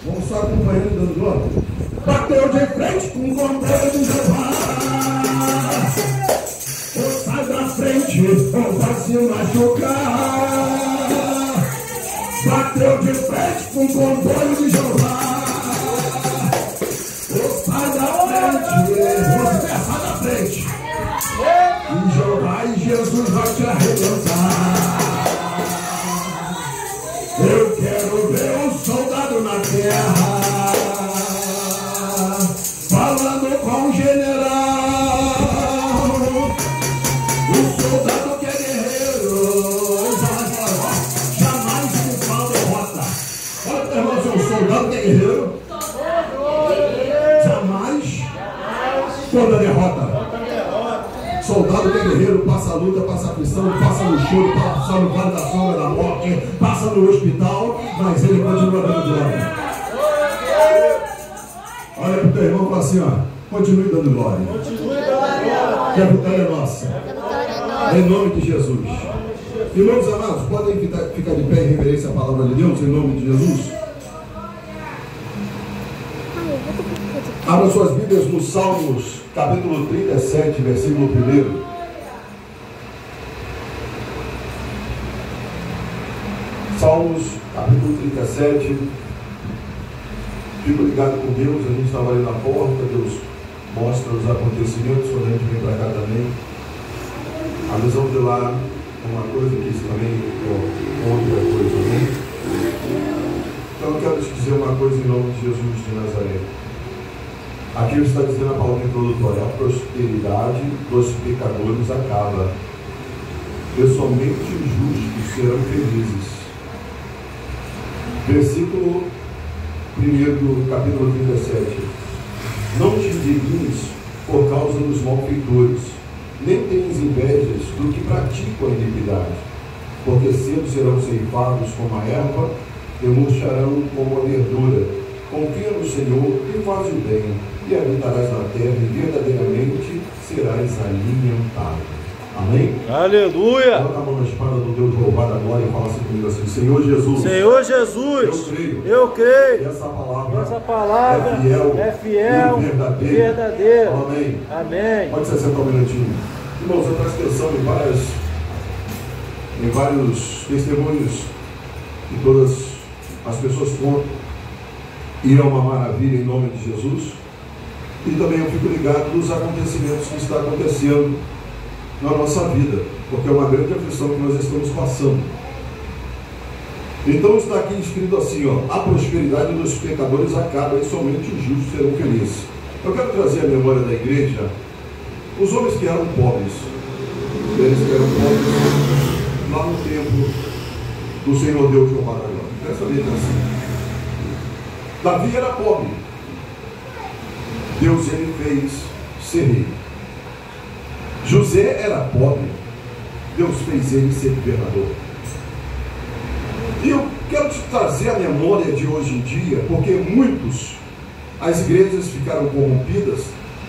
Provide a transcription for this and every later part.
Vamos só acompanhando, dando glória. Bateu de frente com o controle de Jeová. Ou sai da frente, ou vai se machucar. Bateu de frente com o controle de Jeová. Ou sai da frente, você sai da frente. E Jeová e Jesus vai te arrebentar. Eu quero ver um soldado na terra falando com o general. O soldado que é guerreiro jamais se fala derrota. Olha para nós, um soldado que é guerreiro jamais toda derrota. Soldado que é guerreiro passa a luta, passa a aflição, passa no choro, passa no vale da sombra da morte, passa no hospital, mas ele continua dando glória. Olha para o teu irmão e fala assim, ó, continue dando glória. Que a vitória é nossa. Em nome de Jesus. Irmãos amados, podem ficar de pé em reverência à palavra de Deus, em nome de Jesus. Abra suas Bíblias no Salmos, capítulo 37, versículo 1. Salmos, capítulo 37. Fico ligado com Deus, a gente estava ali na porta, Deus mostra os acontecimentos, quando a gente vem para cá também. A visão de lá é uma coisa, que isso também é outra coisa, né? Então eu quero te dizer uma coisa em nome de Jesus de Nazaré. Aqui está dizendo a palavra introdutória: a prosperidade dos pecadores acaba, e somente os justos serão felizes. Versículo 1 do capítulo 37. Não te indignes por causa dos malfeitores, nem tenhas invejas do que praticam a iniquidade, porque cedo serão ceifados como a erva e murcharão como a verdura. Confia no Senhor e faz o bem, e habitarás na terra, e verdadeiramente serás alimentado. Amém? Aleluia! Coloca a mão na espada do Deus roubado agora e fala assim comigo assim: Senhor Jesus, Senhor Jesus, eu creio que essa palavra é fiel e verdadeira. Amém. Amém. Pode se sentar um minutinho. Irmãos, eu presto atenção em vários testemunhos que todas as pessoas contam, e é uma maravilha em nome de Jesus. E também eu fico ligado nos acontecimentos que estão acontecendo na nossa vida, porque é uma grande aflição que nós estamos passando. Então está aqui escrito assim, ó: a prosperidade dos pecadores acaba, e somente os justos serão felizes. Eu quero trazer à memória da igreja os homens que eram pobres. Eles que eram pobres lá no tempo do Senhor Deus de Jeová. Presta bem atenção. Davi era pobre. Deus ele fez ser rei. José era pobre. Deus fez ele ser governador. E eu quero te trazer a memória de hoje em dia, porque as igrejas ficaram corrompidas,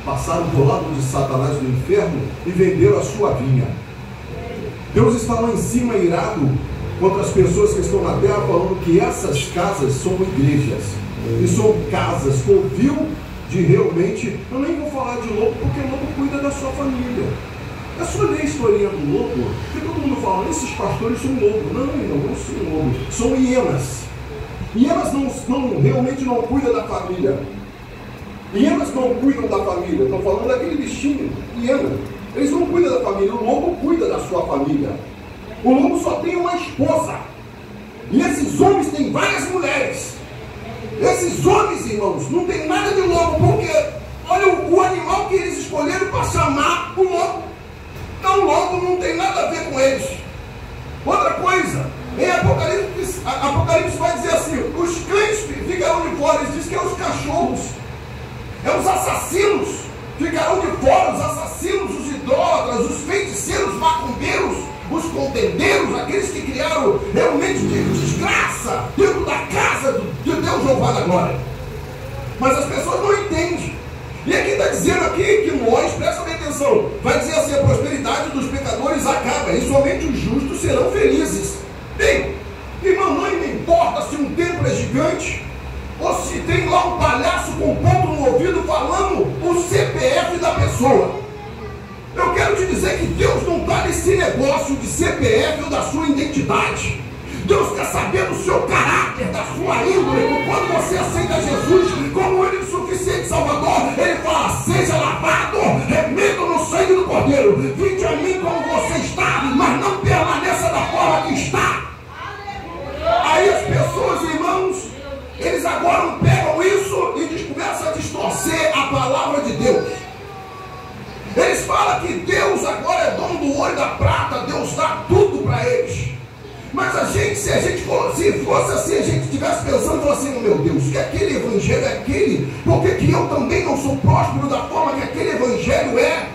passaram por lado de Satanás no inferno e venderam a sua vinha. Deus está lá em cima irado contra as pessoas que estão na terra, falando que essas casas são igrejas, e são casas covil de realmente. Eu nem vou falar de lobo, porque o lobo cuida da sua família. É só ler a historinha do lobo, porque todo mundo fala: esses pastores são lobo. Não são lobo, são hienas. Hienas realmente não cuidam da família. Hienas não cuidam da família. Estão falando daquele bichinho, hiena. Eles não cuidam da família. O lobo cuida da sua família. O lobo só tem uma esposa, e esses homens têm várias mulheres. Esses homens, irmãos, não tem nada de lobo, porque olha o animal que eles escolheram para chamar o lobo. Então o lobo não tem nada a ver com eles. Outra coisa, em Apocalipse vai dizer assim: os cães ficarão de fora. Eles dizem que é os cachorros, é os assassinos ficarão de fora, os assassinos, os idólatras, os feiticeiros, macumbeiros, os contendeiros, aqueles que criaram realmente desgraça dentro da casa de Deus louvado agora. Mas as pessoas não entendem. E aqui está dizendo aqui que nós, presta bem atenção, vai dizer assim: a prosperidade dos pecadores acaba e somente os justos serão felizes. Bem, irmão, não me importa se um templo é gigante ou se tem lá um palhaço com ponto no ouvido falando o CPF da pessoa. Eu quero te dizer que Deus não está nesse negócio de CPF ou da sua identidade. Deus quer saber do seu caráter, da sua índole. Quando você aceita Jesus como o único suficiente Salvador, Ele fala: seja lavado, remido no sangue do Cordeiro. Vinde a mim como você está, mas não permaneça da forma que está. Aí as pessoas, irmãos, eles agora pegam isso e começam a distorcer a palavra de Deus. Eles falam que Deus agora é dono do ouro e da prata, Deus dá tudo para eles. Mas a gente, se a gente fosse assim, a gente estivesse pensando assim: meu Deus, que aquele evangelho é aquele, porque que eu também não sou próspero da forma que aquele evangelho é?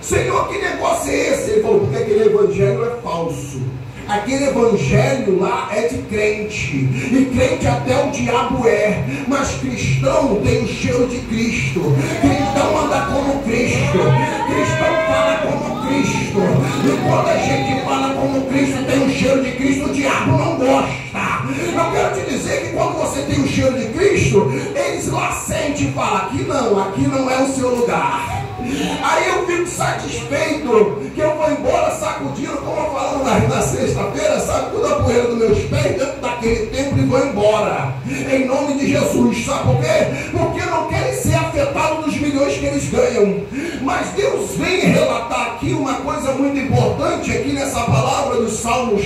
Senhor, que negócio é esse? Ele falou: porque aquele evangelho é falso. Aquele evangelho lá é de crente, e crente até o diabo é, mas cristão tem o cheiro de Cristo, cristão anda como Cristo, cristão fala como Cristo, e quando a gente fala como Cristo, tem o cheiro de Cristo, o diabo não gosta. Eu quero te dizer que quando você tem o cheiro de Cristo, eles lá sentem e falam: aqui não é o seu lugar. Aí eu fico satisfeito que eu vou embora sacudindo, como eu falo na sexta-feira, sacudo a poeira dos meus pés dentro daquele templo e vou embora, em nome de Jesus. Sabe por quê? Porque não querem ser afetados dos milhões que eles ganham. Mas Deus vem relatar aqui uma coisa muito importante aqui nessa palavra dos Salmos,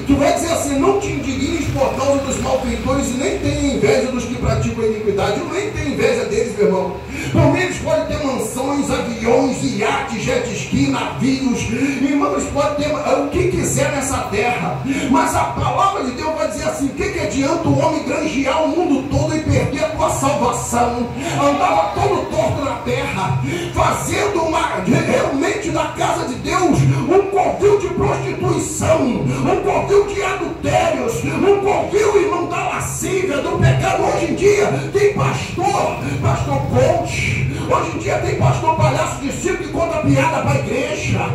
que vai dizer assim: não te indignes por causa dos malfeitores e nem tenha inveja dos que praticam a iniquidade. Eu nem tenho inveja deles, meu irmão. Por mim eles podem ter mansões, aviões, iates, jet ski, navios, irmãos, pode ter o que quiser nessa terra, mas a palavra de Deus vai dizer assim: o que adianta o homem granjear o mundo todo e perder a tua salvação? Andava todo torto na terra, fazendo realmente da casa de Deus um covil de prostituição, um covil de adultérios, um covil, irmão, da lascívia, do pecado. Hoje em dia tem pastor coach, hoje em dia tem pastor palhaço de circo que conta piada para a igreja.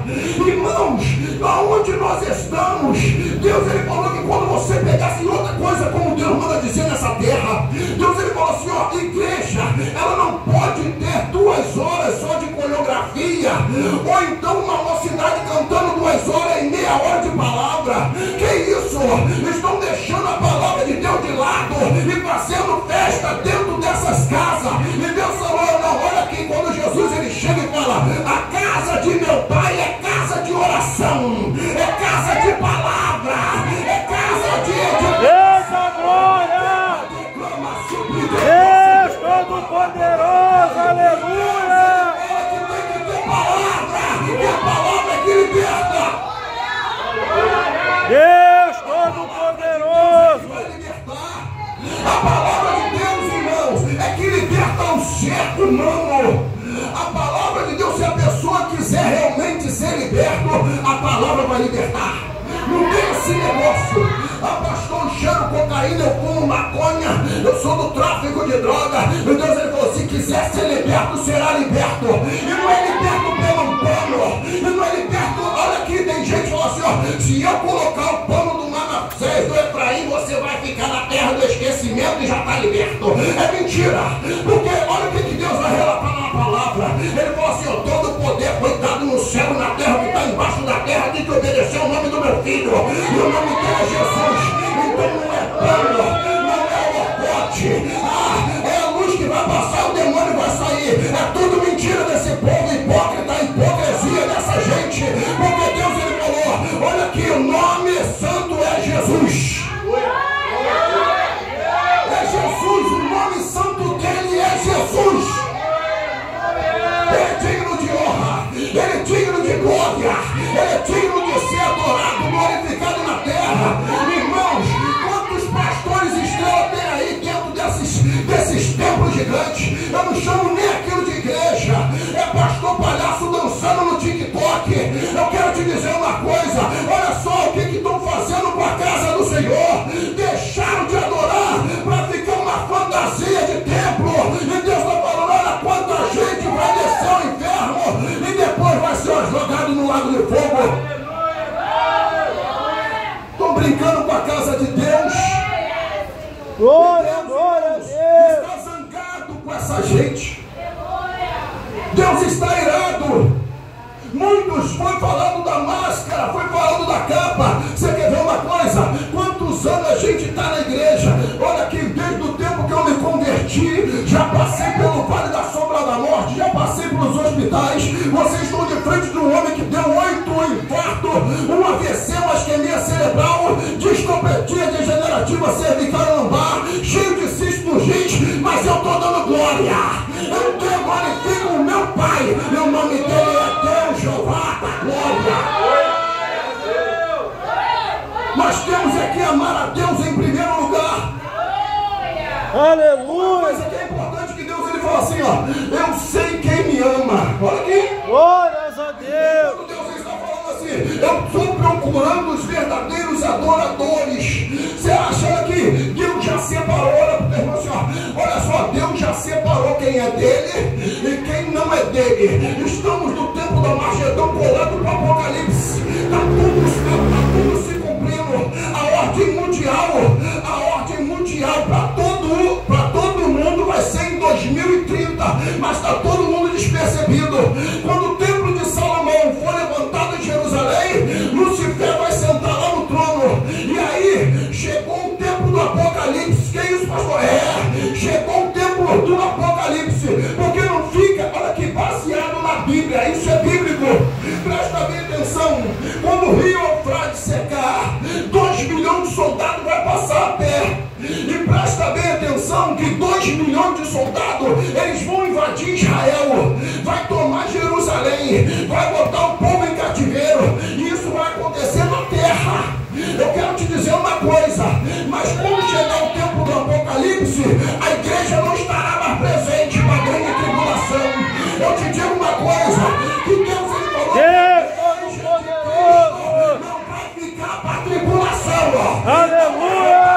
Irmãos, aonde nós estamos, Deus, Ele falou que quando você pegasse outra coisa, como Deus manda dizer nessa terra, Deus, Ele falou assim: ó, igreja, ela não pode ter 2 horas só de coreografia, ou então uma mocidade cantando 2 horas e meia hora de palavra. Que isso? Estão deixando a palavra de Deus de lado e fazendo festa dentro dessas casas. E Deus falou: não, olha aqui, quando Jesus ele chega e fala: a casa de meu pai é casa de oração, é casa de palavra, é casa de Eita glória! Deus Todo-Poderoso, aleluia! Tem que ter palavra, e a palavra é que liberta. Deus Todo-Poderoso vai libertar. A palavra de Deus, irmãos, é que liberta o ser humano. A palavra de Deus, se a pessoa quiser realmente ser liberto, a palavra vai libertar. Não tem esse negócio: ah, pastor, eu cheiro cocaína, eu fumo maconha, eu sou do tráfico de droga. Meu Deus, ele falou: se quiser ser liberto, será liberto. E não é liberto pelo pano, e não é liberto. Olha aqui, tem gente que fala assim: ó, se eu colocar o pano do Manassés, do Efraim, você vai ficar na terra do esquecimento e já está liberto. É mentira, porque olha o que Deus vai relatar na palavra. Ele falou assim: ó, todo poder foi dado no céu e na terra, que está embaixo da terra, de que obedecer o nome do meu filho, e o nome dele é Jesus. Então não é pano, não é orcote, é a luz que vai passar, o demônio vai sair. É tudo mentira desse povo hipócrita, a hipocrisia dessa gente, porque Deus ele falou: olha aqui, o nome santo é Jesus. É Jesus, o nome santo dele é Jesus. Ele é digno de honra, ele é digno de glória, ele é digno de ser adorado, glorificado na terra. Irmãos, quantos pastores estrelas tem aí dentro desses templos gigantes? Eu não chamo nem aquilo de igreja, é pastor palhaço dançando no TikTok. Eu quero te dizer uma coisa: olha só o que estão fazendo com a casa do Senhor. Deixaram de adorar para ficar uma fantasia de templo. E Deus está falando: olha quanta gente vai descer Glória, glória a Deus. Está zangado com essa gente. Deus está irado. Muitos foi falando da máscara, foi falando da capa. Você quer ver uma coisa? Quantos anos a gente está na igreja? Olha aqui, desde o tempo que eu me converti, já passei pelo vale da sombra da morte, já passei pelos hospitais. Vocês estão de frente de um homem que deu 8 infartos, um AVC, uma isquemia cerebral, distropetia degenerativa cervical lombar, cheio de cisto urgente, mas eu estou dando glória. Eu glorifico o meu Pai, e o nome dele é Deus, Jeová da glória. Nós temos aqui amar a Deus em primeiro lugar. Aleluia. Mas aqui é importante que Deus ele fala assim, ó, eu sei quem me ama. Olha aqui. Glórias a Deus. Quando Deus está falando assim, eu estou procurando os verdadeiros adoradores. Você acha que Deus já separou? Olha para o irmão assim, ó, olha só, Deus já separou quem é dele e quem não é dele. Estamos no tempo da Magedão colado para o Apocalipse. Está tudo se cumprindo. A ordem mundial para todo mundo vai ser em 2030, mas está todo mundo despercebido. Quando o templo de Salomão for levantado em Jerusalém, Lucifer vai sentar lá no trono. E aí chegou o tempo do Apocalipse. Que é isso, pastor? Chegou o tempo do Apocalipse, porque não fica, olha aqui, baseado na Bíblia. Isso é bíblico. Presta bem atenção. Quando o rio Eufrates secar, 2 milhões de soldados vai passar a pé. E presta bem atenção que 2 milhões de soldados, eles vão invadir Israel, vai tomar Jerusalém, vai botar o povo em cativeiro. E isso vai acontecer na terra. Eu quero te dizer uma coisa, mas quando chegar o tempo do Apocalipse, a igreja não estará mais presente para a grande tribulação. Eu te digo uma coisa, que Deus ele falou, não vai ficar para a tribulação. Aleluia.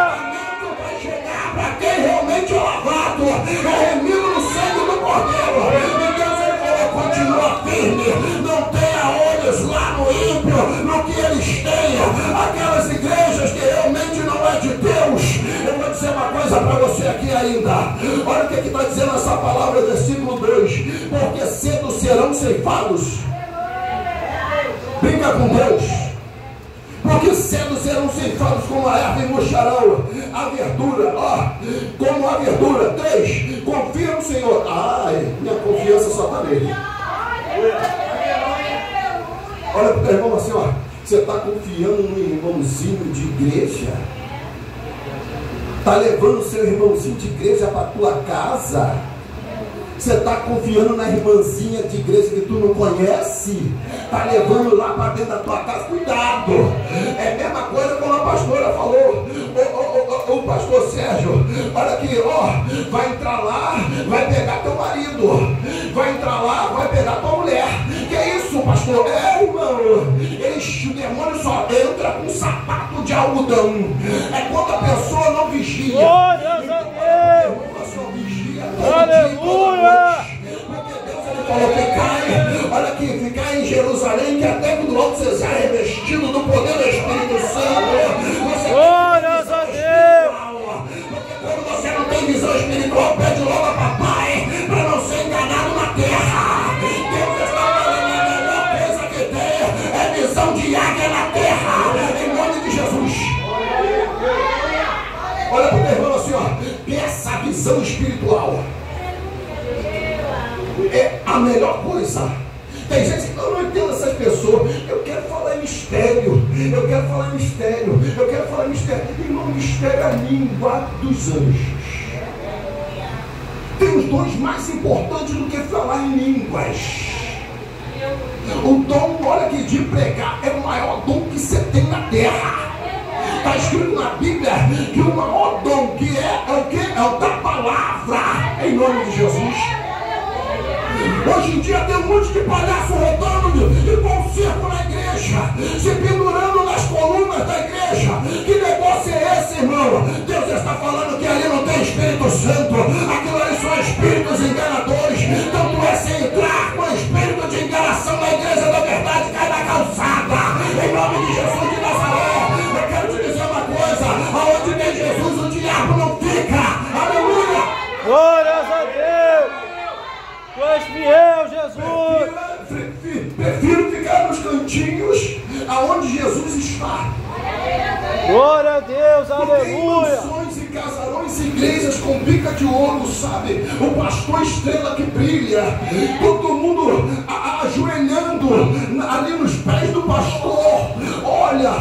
Vai chegar para quem realmente é lavado, é remido no sangue do Cordeiro. E Deus ele falou, continua firme, não tenha olhos lá no ímpio, no que eles têm, aquelas igrejas que realmente não é de Deus. Eu vou dizer uma coisa para você aqui ainda. Olha o que está dizendo essa palavra, versículo 2: porque cedo serão ceifados. Brinca com Deus. Porque cedo serão ceifados como a erva e murcharão a verdura, como a verdura. 3, confia no Senhor. Ai, minha confiança só está nele. Olha para o teu irmão assim, você está confiando no irmãozinho de igreja? Está levando o seu irmãozinho de igreja para a tua casa? Você está confiando na irmãzinha de igreja que tu não conhece? Está levando lá para dentro da tua casa? Cuidado! É a mesma coisa como a pastora falou. O pastor Sérgio, olha aqui, vai entrar lá, vai pegar teu marido. Vai entrar lá, vai pegar tua mulher. Que é isso, pastor? Irmão, o demônio só entra com sapato de algodão. É quando a pessoa não vigia. Glórias a Deus. Aleluia! Porque Deus ele falou que cai, olha aqui, ficar em Jerusalém, que até do alto você seja revestido do poder do Espírito Santo. Glórias a Deus! Porque quando você não tem visão espiritual, pede logo a papai para não ser enganado na terra. Deus está falando, a melhor coisa que tem é visão de águia na terra, em nome de Jesus. Olha para o teu irmão assim, peça a visão espiritual. É a melhor coisa. Tem gente que eu não entendo essas pessoas. Eu quero falar em mistério. Eu quero falar em mistério. Eu quero falar em mistério. Irmão, mistério é a língua dos anjos. Tem os dons mais importantes do que falar em línguas. O dom, olha aqui, de pregar é o maior dom que você tem na terra. Está escrito na Bíblia que o maior dom que é o que? É o da palavra, em nome de Jesus. Hoje em dia tem um monte de palhaço rodando igual um circo na igreja, se pendurando nas colunas da igreja. Que negócio é esse, irmão? Deus está falando que ali não tem Espírito Santo, aquilo ali são espíritos enganadores. Tanto é se entrar com espírito de enganação na igreja da verdade, cai na calçada, em nome de Jesus de Nazaré. Eu quero te dizer uma coisa: aonde tem Jesus, o diabo não fica. fiel, Jesus. Prefiro ficar nos cantinhos aonde Jesus está. Glória a Deus, Tem aleluia. mansões e casarões e igrejas com bica de ouro, sabe? O pastor estrela que brilha, todo mundo ajoelhando ali nos pés do pastor. Olha,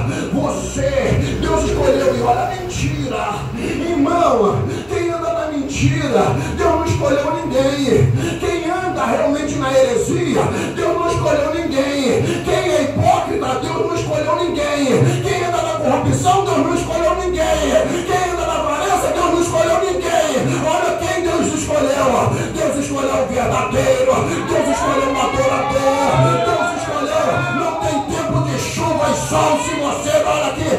Deus escolheu, e olha a mentira, irmão. Quem anda na mentira, Deus não escolheu ninguém. Quem anda realmente na heresia, Deus não escolheu ninguém. Quem é hipócrita, Deus não escolheu ninguém. Quem anda na corrupção, Deus não escolheu ninguém. Quem anda na avareza, Deus não escolheu ninguém. Olha quem Deus escolheu. Deus escolheu o verdadeiro. Deus escolheu o adorador. Deus escolheu. Não tem tempo de chuva e sol. Se você olha aqui,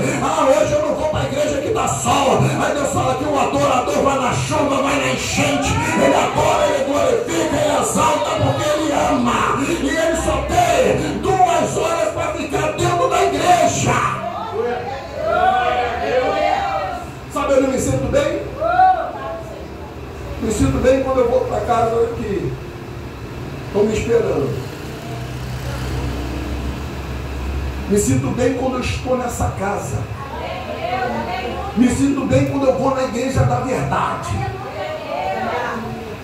hoje eu não vou para a igreja que dá sol. Aí Deus fala que o adorador vai na chuva, vai na enchente. Ele adora, ele glorifica, ele exalta porque ele ama. E ele só tem 2 horas para ficar dentro da igreja. Sabe, eu não me sinto bem? Me sinto bem quando eu volto para casa que estão me esperando. Me sinto bem quando eu estou nessa casa. Me sinto bem quando eu vou na igreja da verdade,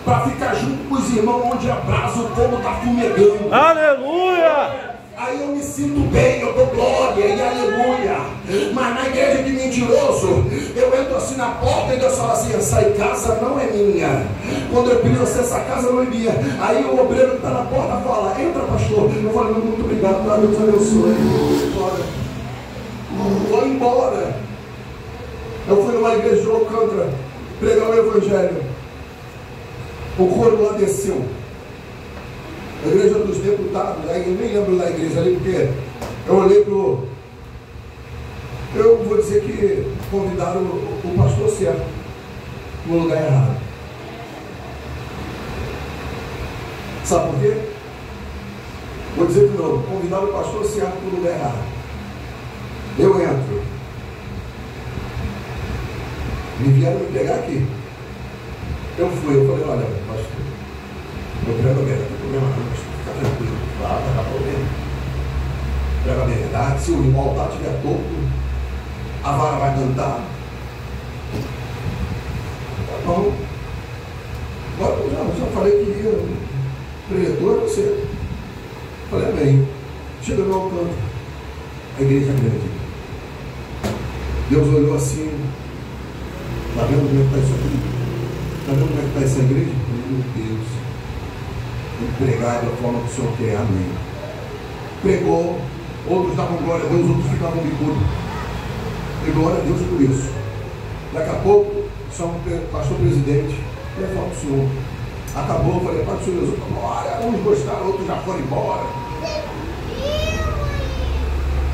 para ficar junto com os irmãos onde a brasa, o fogo está fumegando. Aleluia. Aí eu me sinto bem, eu dou glória e aleluia. Mas na igreja de mentiroso, eu entro assim na porta e Deus fala assim: essa casa não é minha. Quando eu pedi assim, essa casa não é minha. Aí o obreiro que está na porta fala: entra, pastor. Eu falo: muito obrigado, tá? Deus abençoe. Vou embora. Eu fui numa igreja de Alcântara pregar o evangelho. O coro lá desceu. A igreja dos deputados, aí eu nem lembro da igreja ali, porque eu olhei pro. Eu vou dizer que convidaram o pastor certo no lugar errado. Sabe por quê? Vou dizer de novo: convidaram o pastor certo no lugar errado. Eu entro. Me vieram me pegar aqui. Eu fui, eu falei: olha, pastor, eu prego a verdade, não tem problema não, fica tranquilo, lá não dá problema. Prego a verdade, se o altar estiver torto, a vara vai cantar. Tá bom. Agora eu já falei que ia, o preletor é você. Falei: amém. Chega no alcance, a igreja grande. Deus olhou assim: está vendo como é que está isso aqui? Está vendo como é que está essa igreja? Meu Deus. Pregar da forma que o Senhor quer, amém. Pregou, outros davam glória a Deus, outros ficavam bicudo. E glória a Deus por isso. Daqui a pouco, São pastor presidente, levou o Senhor. Acabou, eu falei: Pai do Senhor Jesus, glória, uns gostaram, outros já foram embora.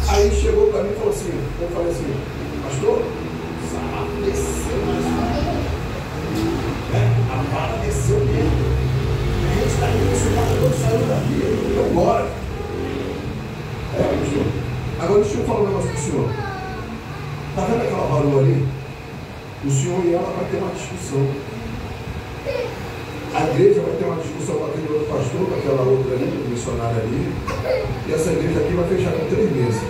Aí chegou para mim e falou assim: eu falei assim: pastor, sarrafo desceu mais a vara desceu mesmo. A gente está indo, esse pastor saiu daqui, eu embora. Pastor. Agora deixa eu falar um negócio para o senhor. Está vendo aquela varoa ali? O senhor e ela vai ter uma discussão. A igreja vai ter uma discussão com aquele outro pastor, com aquela outra ali, missionária ali. E essa igreja aqui vai fechar com 3 meses.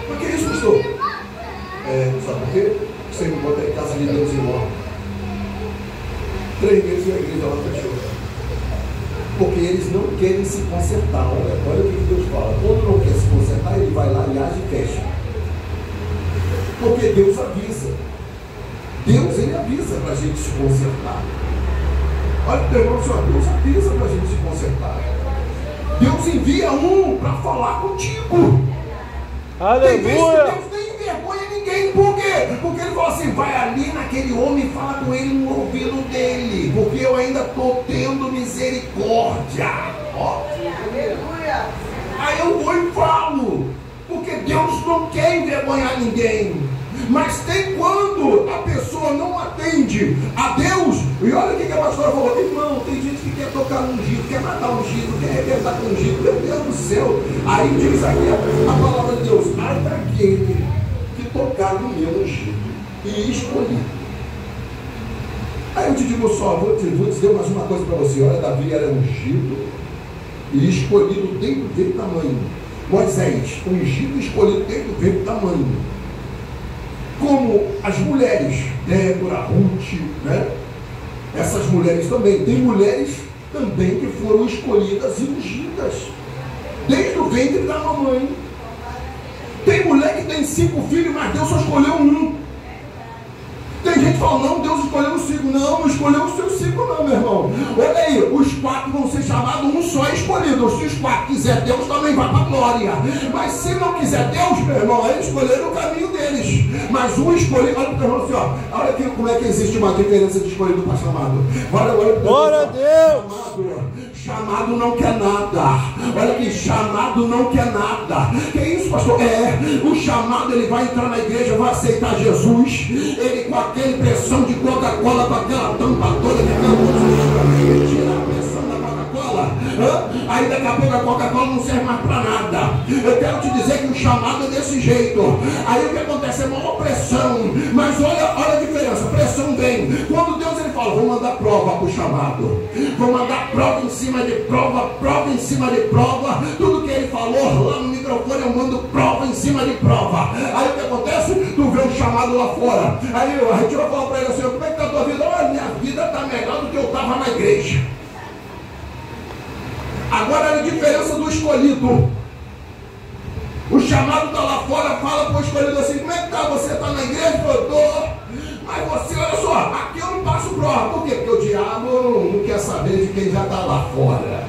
Por que isso, pastor? Sabe por quê? Você me bota em casa de Deus em ordem. 3 meses e a igreja lá fechou. Porque eles não querem se consertar. Olha o que Deus fala: quando não quer se consertar, ele vai lá e age e fecha. Porque Deus avisa. Deus, ele avisa para a gente se consertar. Olha o teu irmão, Deus avisa para a gente se consertar. Deus envia um para falar contigo. Aleluia. Tem vezes que Deus nem envergonha ninguém. Por quê? Porque ele fala assim: vai ali naquele homem e fala com ele no ouvido dele, porque eu ainda estou tendo misericórdia. Ó. Aleluia. Aí eu vou e falo, porque Deus não quer envergonhar ninguém. Mas tem quando a pessoa não atende a Deus. E olha o que a pastora falou: irmão, tem gente que quer tocar no ungido, quer matar o ungido, quer arrebentar com o ungido. Meu Deus do céu. Aí diz aqui a palavra de Deus: ai daquele que tocar no meu ungido e escolher. Aí eu te digo só, vou dizer mais uma coisa para você. Olha, Davi era ungido e escolhido desde o ventre da mãe. Moisés, ungido e escolhido desde o ventre da mãe. Como as mulheres, Débora, Ruth, né? Essas mulheres também. Tem mulheres também que foram escolhidas e ungidas desde o ventre da mamãe. Tem mulher que tem 5 filhos, mas Deus só escolheu um. Tem gente que fala, não, Deus escolheu os 5. Não escolheu os seus 5 não, meu irmão. Olha aí, os 4 vão ser chamados, um só é escolhido. Se os 4 quiser Deus, também vai para a glória. Mas se não quiser Deus, meu irmão, eles escolheram o caminho deles. Mas um escolhido, olha para o irmão assim, ó. Olha aqui como é que existe uma diferença de escolhido para chamado. Olha Glória a Deus. Chamado não quer nada. Olha aqui, chamado não quer nada. Que isso, pastor? O chamado, ele vai entrar na igreja, vai aceitar Jesus. Ele com aquela impressão de Coca-Cola, com aquela tampa toda, ele tira a pressão da Coca-Cola. Aí daqui a pouco a Coca-Cola não serve mais para nada. Eu quero te dizer que o chamado é desse jeito. Aí o que acontece é uma opressão. Mas olha a diferença. A pressão vem. Quando Deus ele fala, vou mandar prova para o chamado. Vou mandar prova em cima de prova, prova em cima de prova. Tudo que ele falou lá no microfone, eu mando prova em cima de prova. Aí o que acontece? Tu vê o chamado lá fora. Aí a gente vai falar para ele assim, como é que está a tua vida? Olha, minha vida está melhor do que eu estava na igreja. Agora é a diferença do escolhido. O chamado está lá fora, fala para o escolhido assim, como é que está? Você está na igreja? Eu estou. Mas você, olha só, aqui eu não passo prova. Por quê? Porque o diabo não quer saber de quem já está lá fora.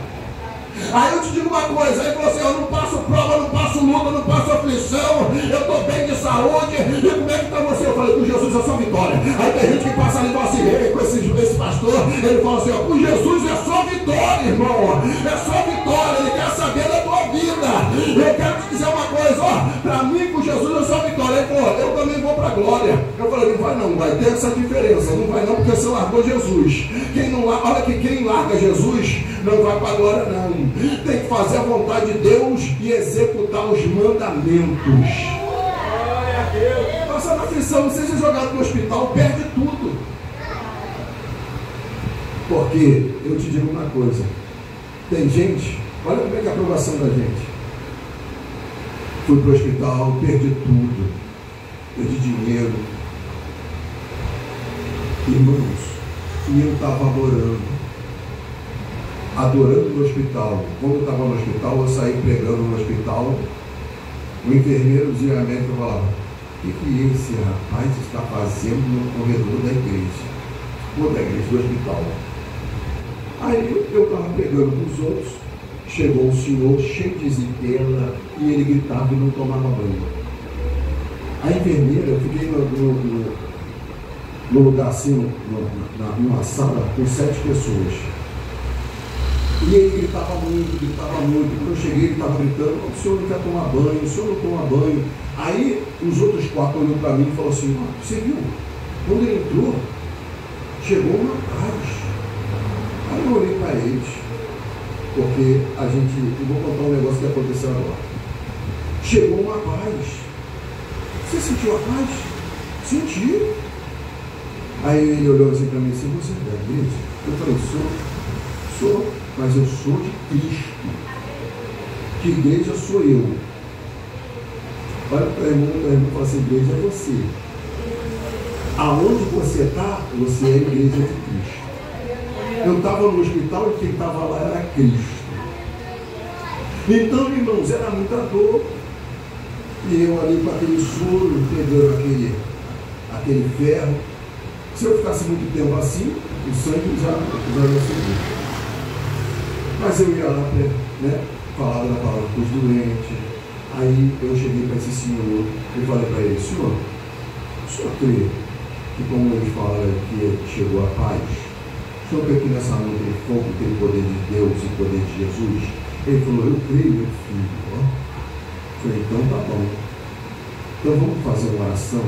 Aí eu te digo uma coisa, aí você, eu não passo prova, não passo luta, não passo aflição, eu estou bem de saúde, e como é que está você? Eu falei, com Jesus é só vitória. Aí tem gente que passa ali e fala assim, com esse pastor, ele fala assim, com Jesus é só vitória, irmão, é só vitória, ele quer saber da tua vida. Eu quero te dizer uma coisa, para mim com Jesus é só vitória. Ele falou, eu também vou para a glória. Eu falei, não vai não, vai ter essa diferença, não vai não, porque você largou Jesus. Olha que quem larga Jesus não vai para a glória não. Tem que fazer a vontade de Deus e executar os mandamentos. Glória a Deus. Passa na aflição, seja jogado no hospital, perde tudo. Porque eu te digo uma coisa, tem gente, olha como é que é a aprovação da gente. Fui para o hospital, perdi tudo, perdi dinheiro, irmãos, e eu estava adorando no hospital. Quando eu estava no hospital, eu saí pregando no hospital. O enfermeiro dizia a médica e falava, o que esse rapaz está fazendo no corredor da igreja? Ou da igreja, do hospital. Aí eu estava pregando com os outros, chegou um senhor cheio de zitela e ele gritava e não tomava banho. A enfermeira, eu fiquei no lugar assim, numa sala com 7 pessoas. E ele gritava muito. Quando eu cheguei, ele estava gritando, o senhor não quer tomar banho, o senhor não toma banho. Aí os outros 4 olhou para mim e falaram assim, você viu? Quando ele entrou, chegou uma paz. Aí eu olhei para eles, porque eu vou contar um negócio que aconteceu agora. Chegou uma paz. Você sentiu a paz? Senti. Aí ele olhou assim para mim assim, você é da igreja? Eu falei, sou, mas eu sou de Cristo. Que igreja sou eu? Olha para o irmão e fala assim, igreja é você. Aonde você está, você é a igreja de Cristo. Eu estava no hospital e quem estava lá era Cristo. Então, irmãos, era muita dor. E eu ali com aquele soro, pegando aquele ferro. Se eu ficasse muito tempo assim, o sangue já ia subir. Mas eu ia lá, falava da palavra para os doentes. Aí eu cheguei para esse senhor e falei para ele, senhor, o senhor crê que como eles falaram que chegou a paz, o senhor crê que nessa mão tem fogo, tem poder de Deus e poder de Jesus? Ele falou, eu creio, meu filho. Eu falei, então tá bom. Então vamos fazer uma oração.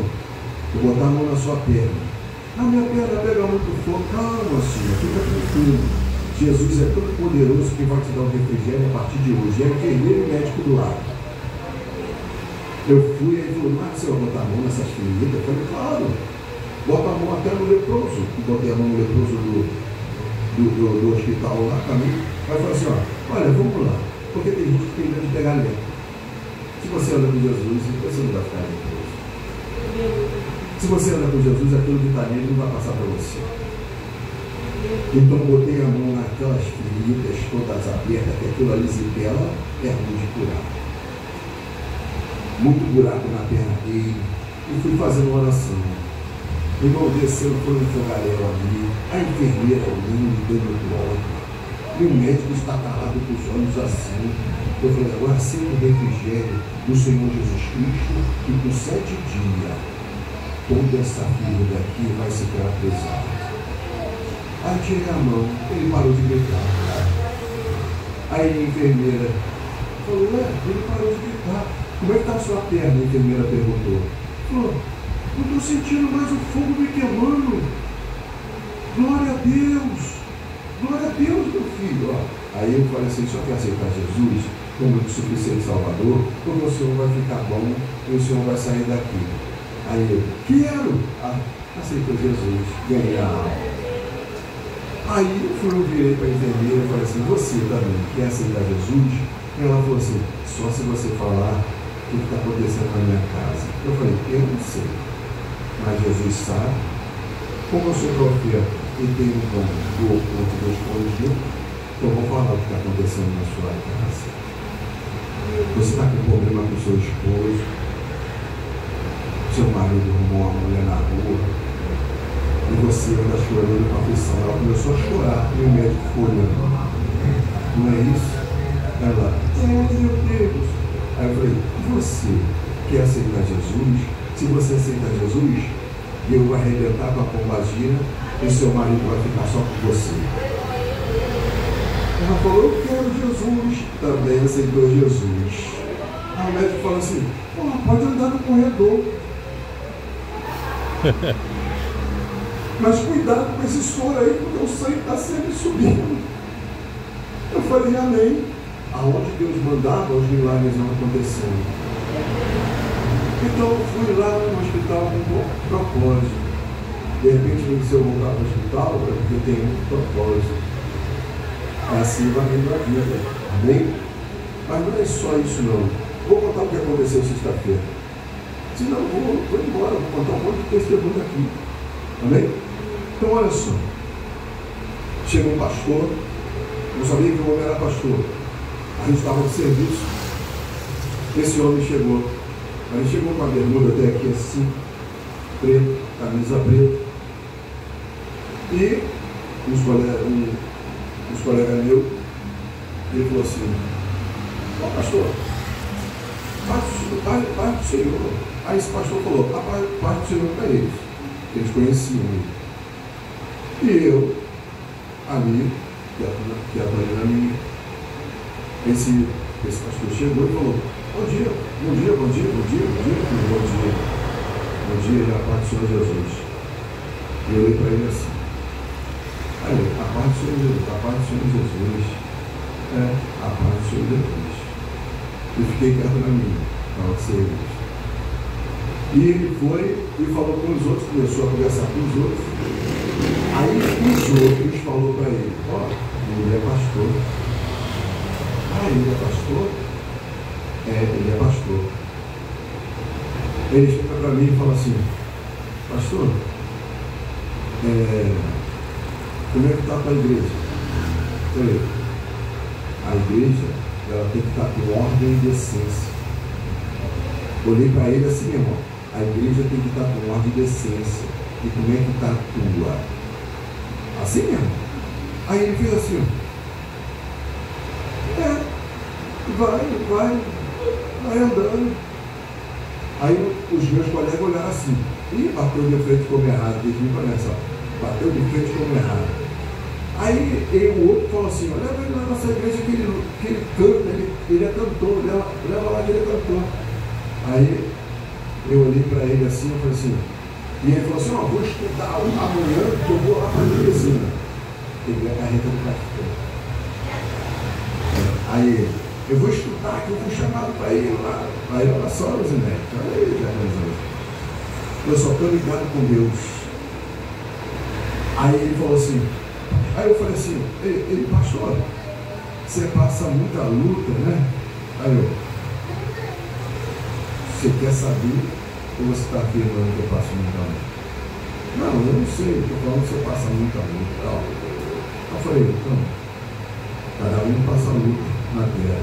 Eu vou botar a mão na sua perna. A minha perna pega muito fogo. Calma, senhor, fica tranquilo. Jesus é tão poderoso que vai te dar um refrigério a partir de hoje. É enfermeiro e médico do lado. Eu fui, aí ele falou, mas você vai botar a mão nessas feridas? Eu falei, claro. bota a mão até no leproso, que botei a mão no leproso do hospital lá também, vai falar assim, ó, olha, vamos lá, porque tem gente que tem medo de pegar lepra. Se você anda com Jesus, você não vai ficar leproso. Se você anda com Jesus, aquilo que está nele não vai passar para você. Então botei a mão naquelas feridas todas abertas, que aquilo ali zibela é ruim de curar. Muito buraco na perna dele, e fui fazendo uma oração. O irmão desceu, foi no fogareiro ali, a enfermeira ali, dando glória, e o médico está calado com os olhos assim. Eu falei, agora sendo o refrigério do Senhor Jesus Cristo, e por 7 dias, toda essa ferida aqui vai se caracterizar. Aí tirei a mão, ele parou de gritar. Aí a enfermeira falou, ele parou de gritar. Como é que está a sua perna? A enfermeira perguntou. Falou, não estou sentindo mais o fogo me queimando. Glória a Deus. Glória a Deus, meu filho. Ó. Aí eu falei assim, só quer aceitar Jesus como suficiente Salvador, porque o Senhor vai ficar bom e o Senhor vai sair daqui. Aí eu, quero. Aceitou Jesus, ganhei a alma. Aí eu virei para a enfermeira e falei assim, você também quer aceitar Jesus? E ela falou assim, só se você falar o que está acontecendo na minha casa. Eu falei, eu não sei, mas Jesus sabe. Como eu sou profeta e tenho um dom do oculto do escondido, eu vou falar o que está acontecendo na sua casa. Você está com problema com o seu esposo, seu marido arrumou uma mulher na rua, e você anda chorando com a aflição. Ela começou a chorar e o médico ficou olhando. Não é isso? Ela, meu Deus. Aí eu falei, você quer aceitar Jesus? Se você aceitar Jesus, eu vou arrebentar com a pombagira e seu marido vai ficar só com você. Ela falou, eu quero Jesus. Também aceitou Jesus. Aí o médico falou assim, pode andar no corredor. Mas cuidado com esse soro aí, porque o sangue está sempre subindo. Eu falei, amém. Aonde Deus mandava, os milagres não acontecendo. Então eu fui lá no hospital com um propósito. De repente, se eu voltar para o hospital, é porque tem um propósito. Assim vai indo a vida. Amém? Mas não é só isso não. Vou contar o que aconteceu sexta-feira. Senão eu vou embora, vou contar um monte de testemunho aqui. Amém? Então olha só. Chega um pastor, não sabia que o homem era pastor. A gente estava no serviço. Esse homem chegou. Ele chegou com a bermuda até aqui assim, preto, camisa preta. E uns colegas meus, ele falou assim, pastor, paz do Senhor. Aí esse pastor falou, a paz do Senhor para eles. Eles conheciam ele. E eu, ali, que a minha, esse pastor chegou e falou, bom dia, e a paz do Senhor Jesus. E eu olhei para ele assim, aí, a paz do Senhor Jesus, a paz do Senhor Jesus, a paz do Senhor Jesus. E fiquei quieto na minha, para o serviço. E ele foi e falou com os outros, começou a conversar com os outros. Aí os outros falou para ele, ele é pastor. Ele é pastor? Ele é pastor. Ele chega para mim e fala assim, pastor, como é que está a tua igreja? Eu falei, a igreja, ela tem que estar com ordem e decência. Olhei para ele assim, irmão, a igreja tem que estar com ordem e decência. E como é que está a tua? Assim mesmo. Aí ele fez assim, vai andando. Aí os meus colegas olharam assim, bateu de frente como errado, eles me conhecem, bateu de frente como errado. Aí o outro falou assim, leva ele na nossa igreja que ele canta, ele é cantor, leva lá que ele é cantor. Aí eu olhei para ele assim, eu falei assim, e ele falou assim, vou estudar amanhã que eu vou lá para a medicina. Ele é a carreta do pastor. Aí eu vou estudar, que eu fui chamado para ir lá. Aí olha só, Rosinete, olha aí, já resolveu. Eu só estou ligado com Deus. Aí ele falou assim, aí eu falei assim, ele pastor, você passa muita luta, né? Aí eu, você quer saber ou você está afirmando que eu passo muita luta? Não, eu não sei, estou falando que você passa muita luta e tal. Eu falei, então, cada um passa luta na terra.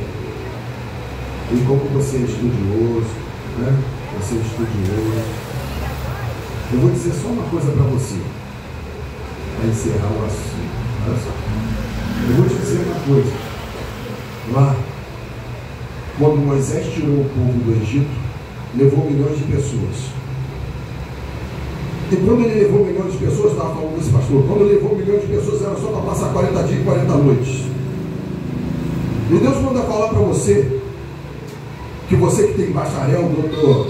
E como você é estudioso, né? Você é estudioso. Eu vou dizer só uma coisa para você, para encerrar o assunto. Olha só. Eu vou te dizer uma coisa. Lá, quando Moisés tirou o povo do Egito, levou milhões de pessoas. E quando ele levou milhões de pessoas, estava falando desse pastor, quando ele levou milhões de pessoas, era só para passar 40 dias e 40 noites. E Deus manda falar para você, que você que tem bacharel,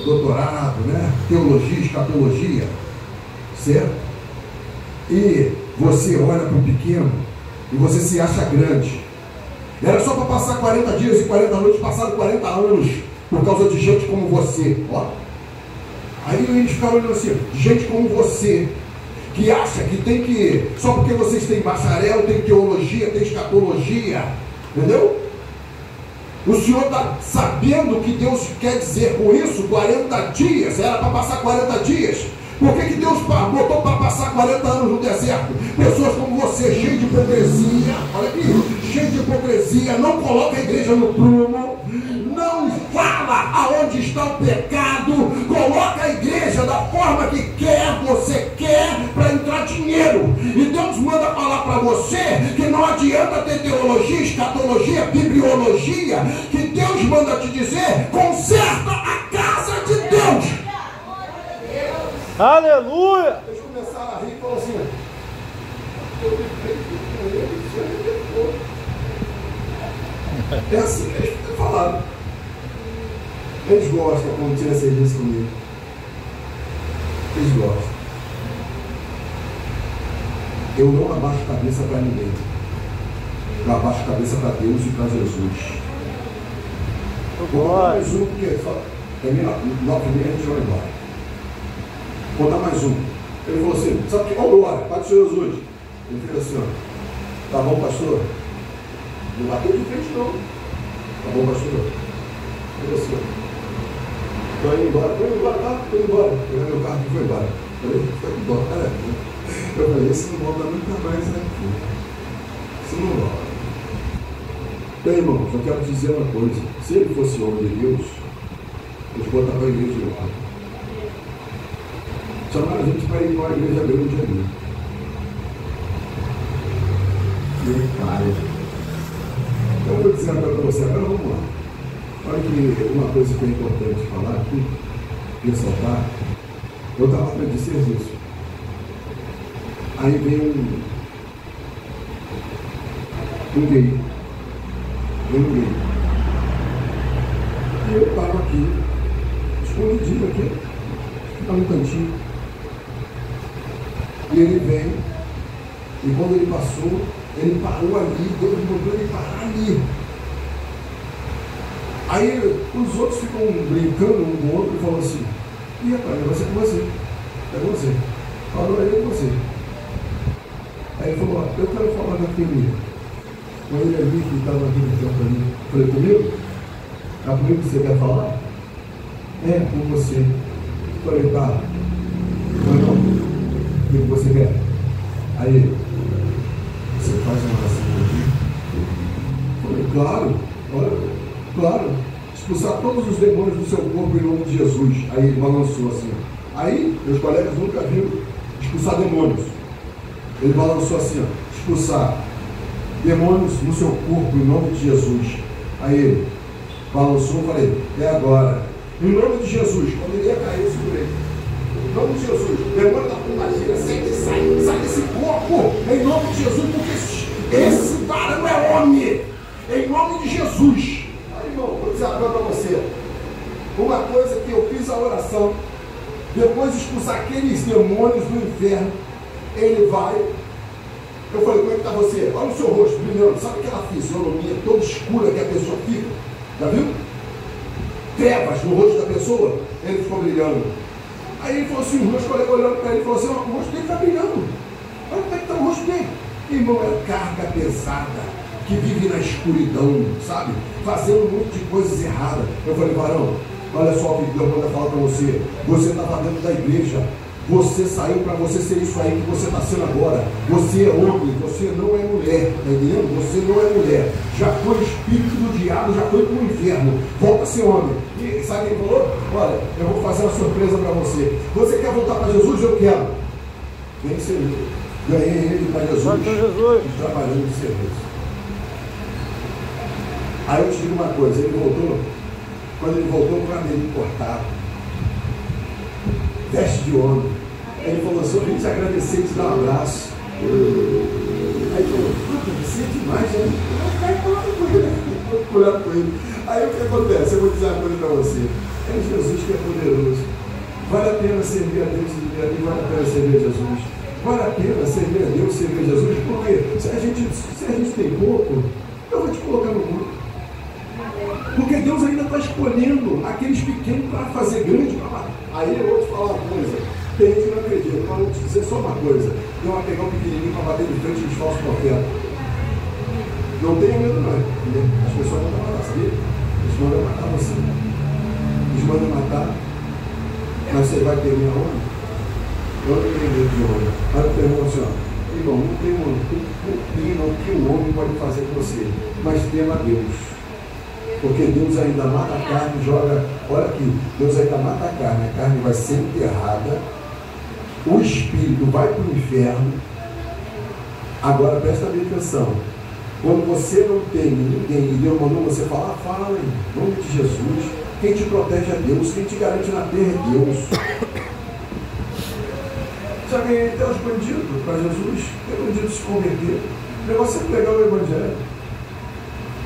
doutorado, né? Teologia, escatologia, certo? E você olha para o pequeno e você se acha grande. Era só para passar 40 dias e 40 noites, passaram 40 anos por causa de gente como você. Ó. Aí eles ficaram olhando assim, gente como você, que acha que tem que, só porque vocês têm bacharel, tem teologia, tem escatologia, entendeu? O senhor está sabendo o que Deus quer dizer com isso? 40 dias, era para passar 40 dias. Por que Deus botou para passar 40 anos no deserto? Pessoas como você, cheio de hipocrisia, olha aqui, cheio de hipocrisia, não coloca a igreja no prumo, não fala aonde está o pecado, coloca a igreja da forma que você quer para entrar dinheiro. E Deus manda falar para você que não adianta ter teologia, escatologia, bibliologia, que Deus manda te dizer, conserta a casa de Deus. Aleluia! Eles começaram a rir e falaram assim, é assim que eles falaram. Eles gostam quando tira serviço comigo. Eles gostam. Eu não abaixo a cabeça para ninguém. Eu abaixo a cabeça para Deus e para Jesus. Vou dar mais um, porque termina 9h30 a gente vai embora. Vou dar mais um. Ele falou assim, sabe o que? Olha o Pai do Senhor Jesus. Ele fez assim, ó. Tá bom, pastor? Não bateu de frente, não. Tá bom, pastor? Ele falou assim, ó. Tô indo embora, tá? Tô indo embora. Peguei meu carro e foi embora. Eu falei, foi embora. Eu falei, esse não volta nunca mais aqui. Esse não volta. Bem, irmão, só quero dizer uma coisa. Se ele fosse homem de Deus, eles botavam a igreja no ar. Chamaram a gente para ir para a igreja grande ali. Meu pai. Eu vou dizer agora para você, agora vamos lá. Olha que uma coisa que é importante falar aqui, ressaltar, eu estava aprendendo serviço. Aí vem um gay. Vem um gay. E eu paro aqui, escondidinho aqui, fica no cantinho. E ele vem, e quando ele passou, ele parou ali, Deus mandou ele parar ali. Aí os outros ficam brincando um com o outro e falam assim, ih rapaz, vai ser com você, é com você, falou aí com você. Aí ele falou, eu quero falar daquele, com ele ali que estava aqui no campo ali. Eu falei, comigo? É comigo que você quer falar? É, com você. Eu falei, tá, mas não, o que você quer? Aí ele, você faz uma oração aqui? Eu falei, claro, olha. Claro, expulsar todos os demônios do seu corpo em nome de Jesus. Aí ele balançou assim. Aí, meus colegas nunca viram expulsar demônios. Ele balançou assim, ó, expulsar demônios no seu corpo em nome de Jesus. Aí ele balançou e falei, é agora. Em nome de Jesus. Quando ele ia cair, eu segurei. Em nome de Jesus. Demônio da pombagira, sai desse corpo. Em nome de Jesus, porque esse varão é homem. Em nome de Jesus. Irmão, vou dizer agora para você, uma coisa que eu fiz a oração, depois de expulsar aqueles demônios do inferno, ele vai, eu falei, como é que está você? Olha o seu rosto brilhando, sabe aquela fisionomia toda escura que a pessoa fica, já viu? Trevas no rosto da pessoa, ele ficou brilhando. Aí ele falou assim, o meus colegas olhando para ele, falou assim, o rosto dele está brilhando. Olha como é que está o rosto dele. Irmão, é carga pesada, que vive na escuridão, sabe? Fazendo um monte de coisas erradas. Eu falei, varão, olha só o que Deus manda falar para você. Você estava dentro da igreja. Você saiu para você ser isso aí que você está sendo agora. Você é homem, você não é mulher, tá entendendo? Você não é mulher. Já foi espírito do diabo, já foi para o inferno. Volta a ser homem. E sabe quem falou? Olha, eu vou fazer uma surpresa para você. Você quer voltar para Jesus? Eu quero. Vem servir. Ganhei ele para Jesus. E trabalhando de serviço. Aí eu te digo uma coisa, ele voltou. Quando ele voltou, o cabelo cortado, veste de homem. Aí ele falou assim, eu vim te agradecer e te dar um abraço. Aí ele falou, você é demais, né? Cuidado com ele. Aí o que acontece? Eu vou dizer uma coisa para você. É Jesus que é poderoso. Vale a pena servir a Deus e vale a pena servir a Jesus. Vale a pena servir a Deus e servir a Jesus, porque se a gente tem pouco, eu vou te colocar no mundo. Porque Deus ainda está escolhendo aqueles pequenos para fazer grande. Aí eu vou te falar uma coisa. Tem gente que não acredita, mas eu vou te dizer só uma coisa. Deus vai pegar um pequenininho para bater de frente dos falsos profetas. Não tenha medo não. As pessoas mandam matar, sabia? Eles mandam matar você. Eles mandam matar. Mas você vai ter minha honra? Eu não tenho medo de honra. Aí eu pergunto assim, ó. Irmão, não tem o que um homem pode fazer com você. Mas tema Deus. Porque Deus ainda mata a carne e joga, olha aqui, Deus ainda mata a carne vai ser enterrada, o espírito vai para o inferno. Agora presta bem atenção, quando você não tem ninguém e Deus mandou você falar, fala em nome de Jesus, quem te protege é Deus, quem te garante na terra é Deus. Já ganhei até os bandidos para Jesus, tem bandido se converter, o negócio é pegar o evangelho.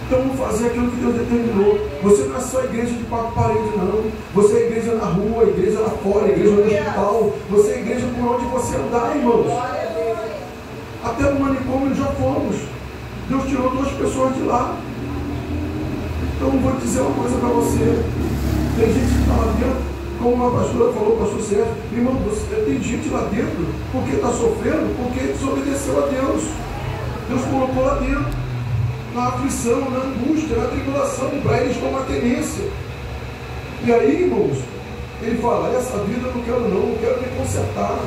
Então vamos fazer aquilo que Deus determinou. Você não é só igreja de quatro paredes, não. Você é igreja na rua, igreja lá fora, igreja no hospital. Você é igreja por onde você andar, irmãos. Até no manicômio já fomos. Deus tirou 2 pessoas de lá. Então vou dizer uma coisa para você. Tem gente que está lá dentro, como uma pastora falou, pastor Sérgio, irmão, tem gente lá dentro porque está sofrendo, porque desobedeceu a Deus. Deus colocou lá dentro. Na aflição, na angústia, na tribulação, para eles tomar tenência. E aí, irmãos, ele fala, essa vida eu não quero me consertar.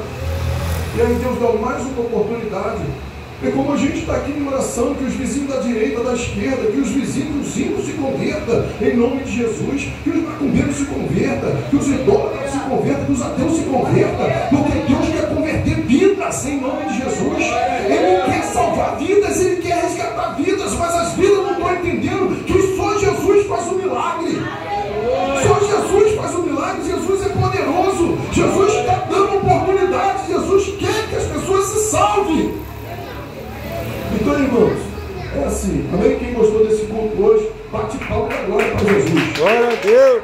E aí Deus dá mais uma oportunidade. É como a gente está aqui em oração, que os vizinhos da direita, da esquerda, que os vizinhos dos ímpios se convertam, em nome de Jesus, que os macumbeiros se convertam, que os idólatras se convertam, que os ateus se convertam, porque Deus quer converter vidas em nome de Jesus. Ele quer salvar vidas, Ele quer resgatar vidas, mas as vidas não estão entendendo que só Jesus faz o milagre. Só Jesus faz o milagre, Jesus é poderoso, Jesus está dando oportunidade, Jesus quer que as pessoas se salvem. Então, irmãos, é assim. Amém? Quem gostou desse culto hoje, bate palma e glória para Jesus. Glória a Deus.